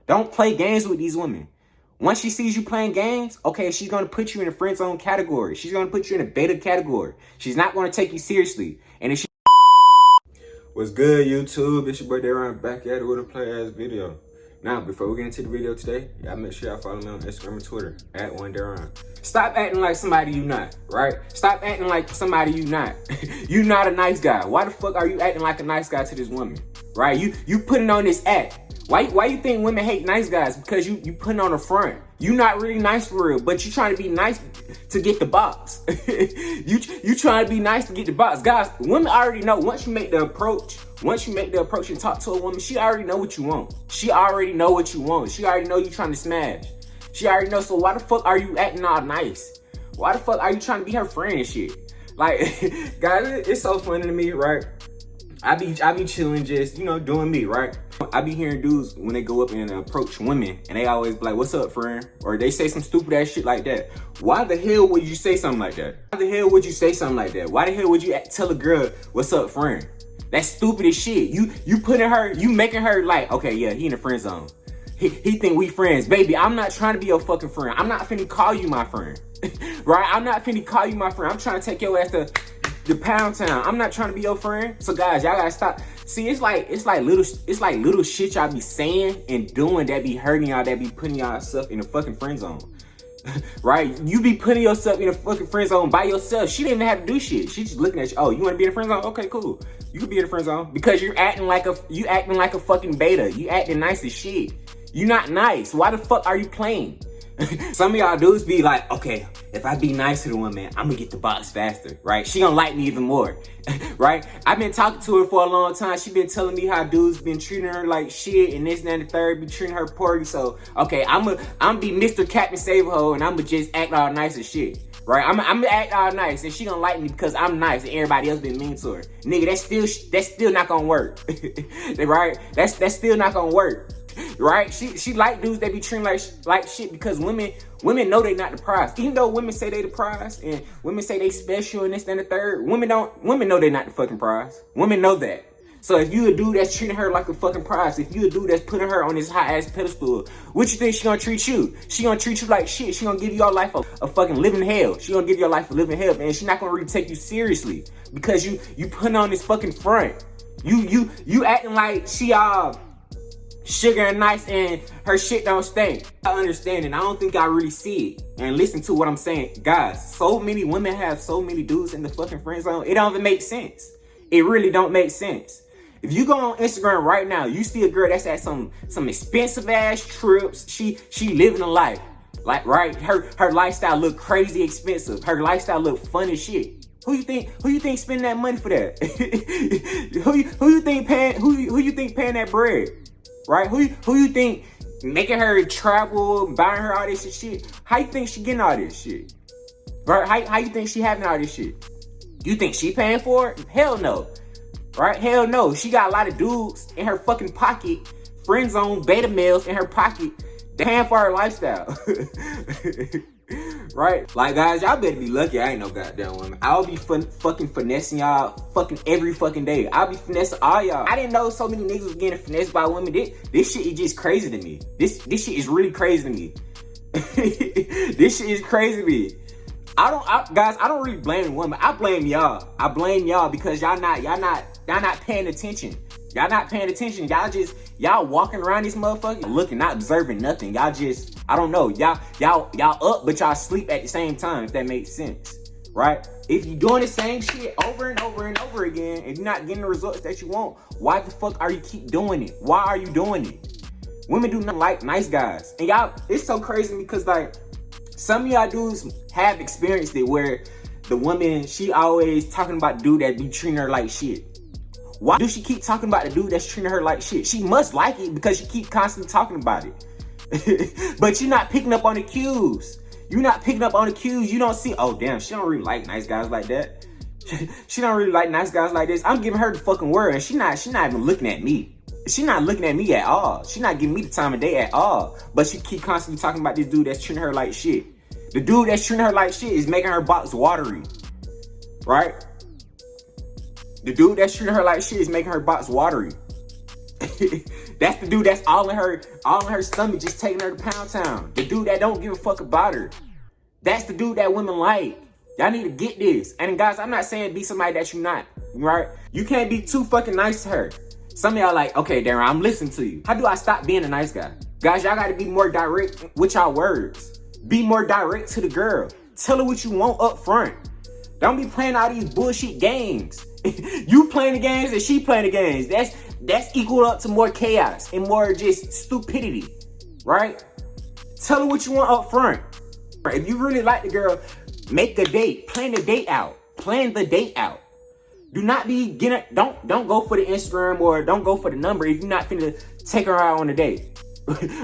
Don't play games with these women. Once she sees you playing games, okay, she's going to put you in a friend zone category. She's going to put you in a beta category. She's not going to take you seriously. And if she... What's good, YouTube? It's your boy Daron back at it with a play-ass video. Now, before we get into the video today, y'all make sure y'all follow me on Instagram and Twitter, @OneDaron. Stop acting like somebody you not, right? Stop acting like somebody you not. You not a nice guy. Why the fuck are you acting like a nice guy to this woman, right? You putting on this act. Why you think women hate nice guys? Because you putting on a front. You not really nice for real, but you trying to be nice to get the box. you trying to be nice to get the box. Guys, women already know once you make the approach and talk to a woman, she already know what you want. She already know what you want. She already know you trying to smash. She already know. So why the fuck are you acting all nice? Why the fuck are you trying to be her friend and shit? Like, guys, it's so funny to me, right? I be chilling, just, you know, doing me, right? I be hearing dudes when they go up and approach women, and they always be like, "What's up, friend?" Or they say some stupid ass shit like that. Why the hell would you say something like that? Why the hell would you say something like that? Why the hell would you tell a girl, "What's up, friend"? That's stupid as shit. You putting her, you making her like, okay, yeah, he in the friend zone. He think we friends. Baby, I'm not trying to be your fucking friend. I'm not finna call you my friend. Right? I'm not finna call you my friend. I'm trying to take your ass to the pound town. I'm not trying to be your friend. So guys, y'all gotta stop. See, it's like little shit y'all be saying and doing that be hurting y'all, that be putting y'all stuff in a fucking friend zone. Right? You be putting yourself in a fucking friend zone by yourself. She didn't even have to do shit. She just looking at you. Oh, you wanna be in a friend zone? Okay, cool. You can be in a friend zone because you're acting like a fucking beta. You acting nice as shit. You not nice. Why the fuck are you playing? Some of y'all dudes be like, okay, if I be nice to the woman, I'm gonna get the box faster, right? She gonna like me even more, right? I've been talking to her for a long time. She been telling me how dudes been treating her like shit and this and that and the third, be treating her poorly. So, okay, I'm be Mr. Captain Save-A-Ho and I'm gonna just act all nice as shit, right? I'm gonna act all nice and she gonna like me because I'm nice and everybody else been mean to her. Nigga, that's still not gonna work, right? That's still not gonna work. Right? She like dudes that be treating like shit because women know they not the prize. Even though women say they the prize and women say they special and this and the third, women know they not the fucking prize. Women know that. So if you a dude that's treating her like a fucking prize, if you a dude that's putting her on this high ass pedestal, what you think she gonna treat you? She gonna treat you like shit. She gonna give your life a fucking living hell. She gonna give your life a living hell, man. She not gonna really take you seriously because you putting on this fucking front. You acting like she sugar and nice and her shit don't stink. I understand, and I don't think I really see it and listen to what I'm saying. Guys, so many women have so many dudes in the fucking friend zone. It don't even make sense. It really don't make sense. If you go on Instagram right now, you see a girl that's at some expensive ass trips. She living a life. Like, right? Her lifestyle look crazy expensive. Her lifestyle look fun as shit. Who you think spending that money for that? who you think paying that bread? Right? Who you think making her travel, buying her all this shit? How you think she getting all this shit? Right? How you think she having all this shit? You think she paying for it? Hell no. Right? Hell no. She got a lot of dudes in her fucking pocket, friend zone, beta males in her pocket, paying for her lifestyle. Right? Like, guys, y'all better be lucky I ain't no goddamn woman. I'll be fucking finessing y'all fucking every fucking day. I'll be finessing all y'all. I didn't know so many niggas was getting finessed by women. This shit is just crazy to me. This shit is really crazy to me. This shit is crazy to me. Guys, I don't really blame women. I blame y'all. I blame y'all because y'all not paying attention. Y'all not paying attention. Y'all walking around this motherfucker looking, not observing nothing. Y'all just, I don't know. Y'all up, but y'all sleep at the same time, if that makes sense. Right? If you're doing the same shit over and over and over again, and you're not getting the results that you want, why the fuck are you keep doing it? Why are you doing it? Women do not like nice guys. And y'all, it's so crazy because like, some of y'all dudes have experienced it where the woman, she always talking about the dude that be treating her like shit. Why do she keep talking about the dude that's treating her like shit? She must like it because she keep constantly talking about it. But you're not picking up on the cues. You're not picking up on the cues. You don't see, oh damn, she don't really like nice guys like that. She don't really like nice guys like this. I'm giving her the fucking word and she not even looking at me. She not looking at me at all. She not giving me the time of day at all. But she keep constantly talking about this dude that's treating her like shit. The dude that's treating her like shit is making her box watery. Right? The dude that's treating her like shit is making her box watery. That's the dude that's all in her stomach, just taking her to Pound Town. The dude that don't give a fuck about her. That's the dude that women like. Y'all need to get this. And guys, I'm not saying be somebody that you're not, right? You can't be too fucking nice to her. Some of y'all like, okay, Darren, I'm listening to you. How do I stop being a nice guy? Guys, y'all gotta be more direct with y'all words. Be more direct to the girl. Tell her what you want up front. Don't be playing all these bullshit games. You playing the games and she playing the games. That's equal up to more chaos and more just stupidity, right? Tell her what you want up front. If you really like the girl, make a date. Plan the date out. Plan the date out. Do not be getting, don't go for the Instagram or don't go for the number if you're not finna take her out on a date.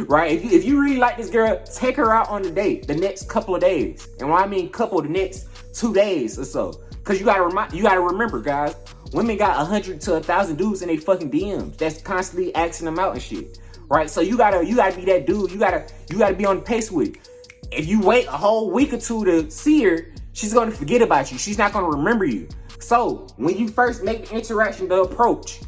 Right? If you really like this girl, take her out on the date the next couple of days. And when I mean couple, the next 2 days or so. Cause you gotta remember, guys, women got 100 to 1,000 dudes in their fucking DMs that's constantly asking them out and shit. Right? So you gotta be that dude. You gotta be on the pace with it. If you wait a whole week or two to see her, she's gonna forget about you. She's not gonna remember you. So when you first make the interaction, the approach,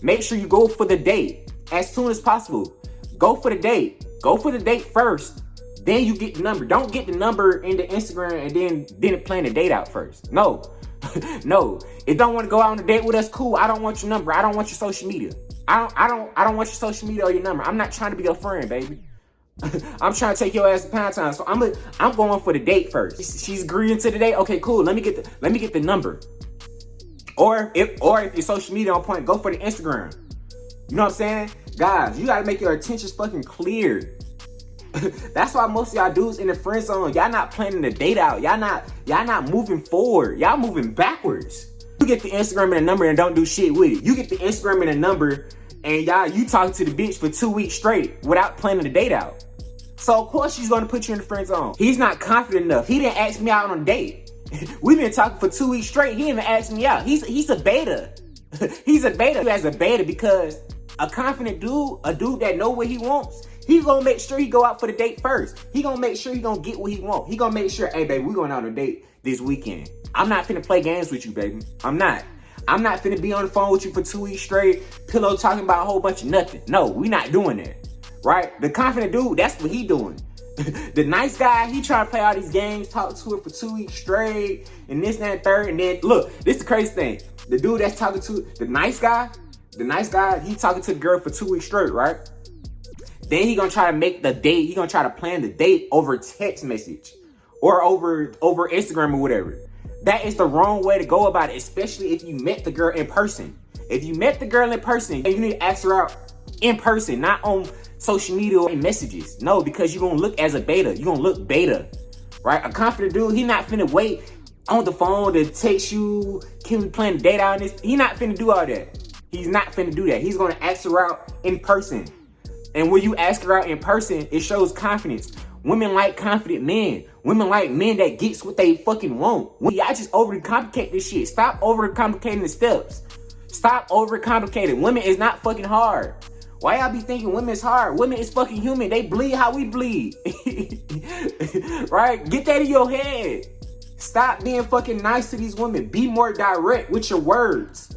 make sure you go for the date as soon as possible. Go for the date. Go for the date first. Then you get the number. Don't get the number into Instagram and then plan the date out first. No. No. If don't want to go out on a date with us, cool. I don't want your number. I don't want your social media. I don't want your social media or your number. I'm not trying to be your friend, baby. I'm trying to take your ass to Pound Town. So I'm going for the date first. She's agreeing to the date. Okay, cool. Let me get the number. Or if your social media on point, go for the Instagram. You know what I'm saying? Guys, you gotta make your intentions fucking clear. That's why most of y'all dudes in the friend zone, y'all not planning the date out. Y'all not moving forward. Y'all moving backwards. You get the Instagram and the number and don't do shit with it. You get the Instagram and the number and you talking to the bitch for 2 weeks straight without planning the date out. So of course she's gonna put you in the friend zone. He's not confident enough. He didn't ask me out on a date. We've been talking for 2 weeks straight. He didn't even ask me out. He's a beta. He's a beta. He has a beta because a confident dude, a dude that know what he wants, he gonna make sure he go out for the date first. He gonna make sure he gonna get what he want. He gonna make sure, hey baby, we going out on a date this weekend. I'm not finna play games with you, baby. I'm not finna be on the phone with you for 2 weeks straight, pillow talking about a whole bunch of nothing. No, we not doing that. Right? The confident dude, that's what he doing. The nice guy, he trying to play all these games, talk to her for 2 weeks straight, and this, that, and third, and then, look, this is the crazy thing. The dude that's talking to, the nice guy, he talking to the girl for 2 weeks straight, right? Then he gonna try to make the date, he gonna try to plan the date over text message, or over Instagram or whatever. That is the wrong way to go about it, especially if you met the girl in person. If you met the girl in person, you need to ask her out in person, not on social media or messages. No, because you're gonna look as a beta. You're gonna look beta, right? A confident dude, he not finna wait on the phone to text you, can we plan a date out on this? He not finna do all that. He's not finna do that. He's gonna ask her out in person. And when you ask her out in person, it shows confidence. Women like confident men. Women like men that gets what they fucking want. Y'all just overcomplicate this shit. Stop overcomplicating the steps. Stop overcomplicating. Women is not fucking hard. Why y'all be thinking women is hard? Women is fucking human. They bleed how we bleed. Right? Get that in your head. Stop being fucking nice to these women. Be more direct with your words.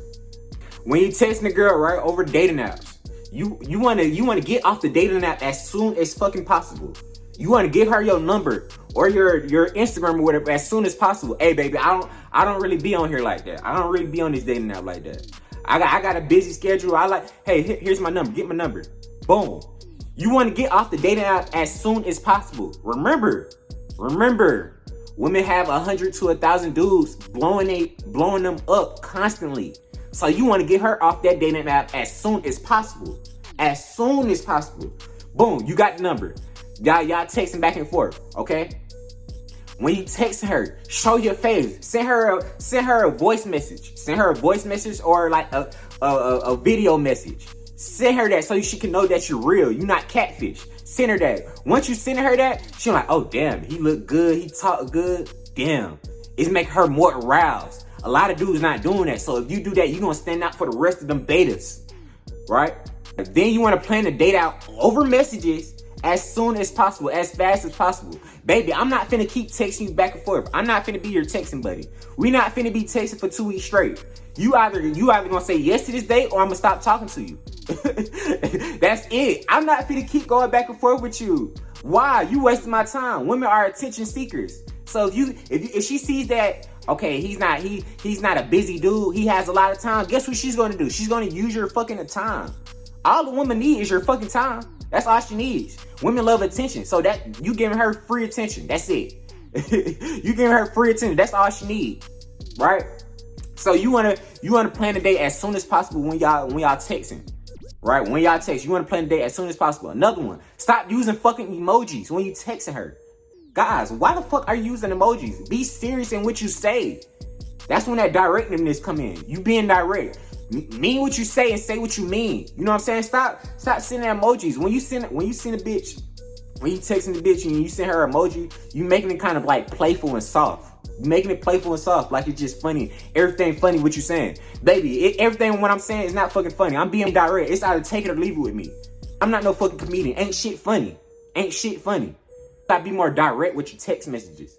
When you texting a girl, right, over dating apps, you wanna get off the dating app as soon as fucking possible. You wanna give her your number or your Instagram or whatever as soon as possible. Hey baby, I don't really be on here like that. I don't really be on this dating app like that. I got a busy schedule. Hey, here's my number. Get my number. Boom. You want to get off the dating app as soon as possible. Remember, women have 100 to 1,000 dudes blowing them up constantly. So you want to get her off that dating app as soon as possible. As soon as possible. Boom, you got the number. Y'all texting back and forth, okay? When you text her, show your face. Send her a voice message. Send her a voice message or like a video message. Send her that so she can know that you're real. You're not catfish. Send her that. Once you send her that, she's like, oh damn, he look good. He talk good. Damn. It's make her more aroused. A lot of dudes not doing that. So if you do that, you're gonna stand out for the rest of them betas. Right? Then you want to plan the date out over messages as soon as possible, as fast as possible. Baby, I'm not finna keep texting you back and forth. I'm not finna be your texting buddy. We not finna be texting for 2 weeks straight. You either gonna say yes to this date or I'm gonna stop talking to you. That's it. I'm not finna keep going back and forth with you. Why? You wasting my time. Women are attention seekers. So if she sees that, okay, he's not a busy dude, he has a lot of time, guess what she's gonna do? She's gonna use your fucking time. All the woman needs is your fucking time. That's all she needs. Women love attention. So that you giving her free attention. That's it. You giving her free attention. That's all she needs. Right? So you wanna plan a date as soon as possible when y'all texting. Right? When y'all text, you wanna plan a date as soon as possible. Another one, stop using fucking emojis when you texting her. Guys, why the fuck are you using emojis? Be serious in what you say. That's when that directness come in. You being direct. Mean what you say and say what you mean. You know what I'm saying? Stop sending emojis. When you send a bitch, when you texting the bitch and you send her emoji, you making it kind of like playful and soft. You making it playful and soft, like it's just funny. Everything funny what you saying. Baby, everything what I'm saying is not fucking funny. I'm being direct. It's either take it or leave it with me. I'm not no fucking comedian. Ain't shit funny. Ain't shit funny. Gotta be more direct with your text messages.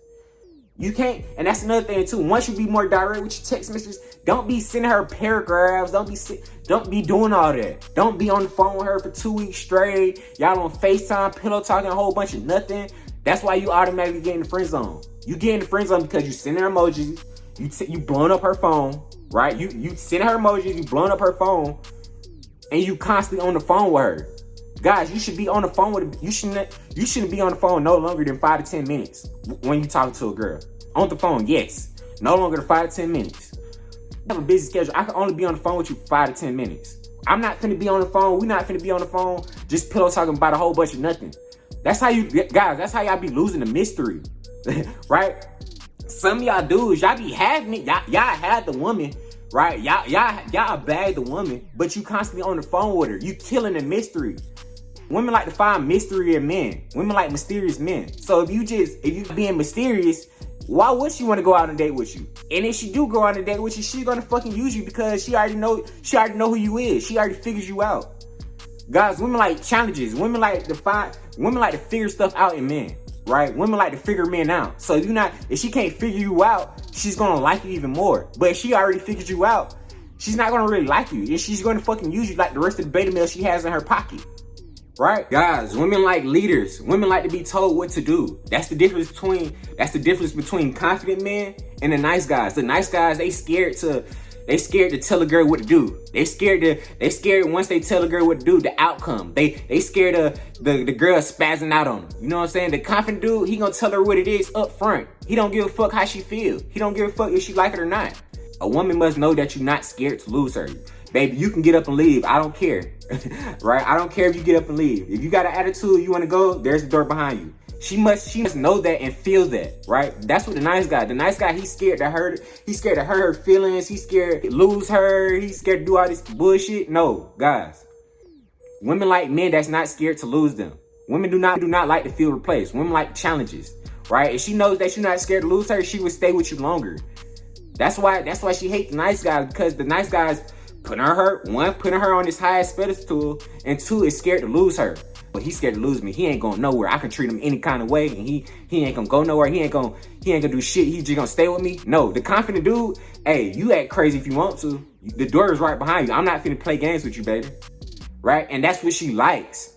You can't, and that's another thing too. Once you be more direct with your text messages, don't be sending her paragraphs. Don't be doing all that. Don't be on the phone with her for 2 weeks straight. Y'all on FaceTime, pillow talking a whole bunch of nothing. That's why you automatically get in the friend zone. You get in the friend zone because you send her emojis. You blowing up her phone, right? You send her emojis. You blowing up her phone, and you constantly on the phone with her. Guys, you should be on the phone with you shouldn't be on the phone no longer than 5 to 10 minutes when you talking to a girl. On the phone, yes. No longer than 5 to 10 minutes. I have a busy schedule. I can only be on the phone with you for 5 to 10 minutes. I'm not finna be on the phone. We not finna be on the phone just pillow talking about a whole bunch of nothing. That's how y'all be losing the mystery. Right? Some of y'all dudes, y'all be having it. Y'all had the woman, right? Y'all bag the woman, but you constantly on the phone with her. You killing the mystery. Women like to find mystery in men. Women like mysterious men. So if you being mysterious, why would she want to go out on a date with you? And if she do go out on a date with you, she's gonna fucking use you because she already know who you is. She already figures you out. Guys, women like challenges. Women like to figure stuff out in men, right? Women like to figure men out. So if she can't figure you out, she's gonna like you even more. But if she already figured you out, she's not gonna really like you. And she's gonna fucking use you like the rest of the beta male she has in her pocket. Right? Guys, women like leaders. Women like to be told what to do. That's the difference between confident men and the nice guys. The nice guys, they scared to tell a girl what to do. They scared once they tell a girl what to do, the outcome. They scared of the girl spazzing out on them. You know what I'm saying? The confident dude, he gonna tell her what it is up front. He don't give a fuck how she feel. He don't give a fuck if she like it or not. A woman must know that you're not scared to lose her. Baby, you can get up and leave. I don't care. Right? I don't care if you get up and leave. If you got an attitude, you want to go, there's the door behind you. She must know that and feel that, right? That's what the nice guy, he's scared to hurt her feelings. He's scared to lose her. He's scared to do all this bullshit. No, guys. Women like men that's not scared to lose them. Women do not like to feel replaced. Women like challenges, right? If she knows that you're not scared to lose her, she would stay with you longer. That's why she hates the nice guys, because the nice guys putting her on this highest pedestal, and two, is scared to lose her. But he's scared to lose me. He ain't going nowhere. I can treat him any kind of way, and he ain't gonna go nowhere. He ain't gonna do shit. He just gonna stay with me. No, the confident dude, hey, you act crazy if you want to. The door is right behind you. I'm not finna play games with you, baby. Right? And that's what she likes.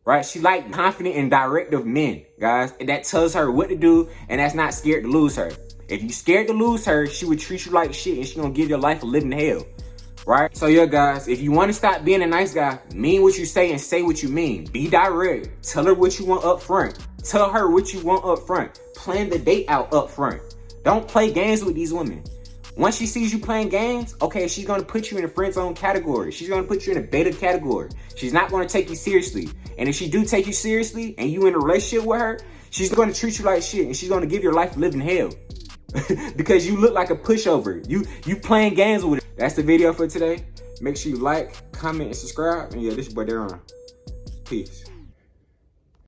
Right? She like confident and directive men, guys. And that tells her what to do, and that's not scared to lose her. If you scared to lose her, she would treat you like shit, and she gonna give your life a living hell. Right? So yeah, guys, if you want to stop being a nice guy, mean what you say and say what you mean. Be direct. Tell her what you want up front. Tell her what you want up front. Plan the date out up front. Don't play games with these women. Once she sees you playing games, okay, she's going to put you in a friend zone category. She's going to put you in a beta category. She's not going to take you seriously. And if she do take you seriously and you in a relationship with her, she's going to treat you like shit, and she's going to give your life a living hell. Because you look like a pushover. You playing games with it. That's the video for today. Make sure you like, comment, and subscribe. And yeah, this is your boy Darron. Peace.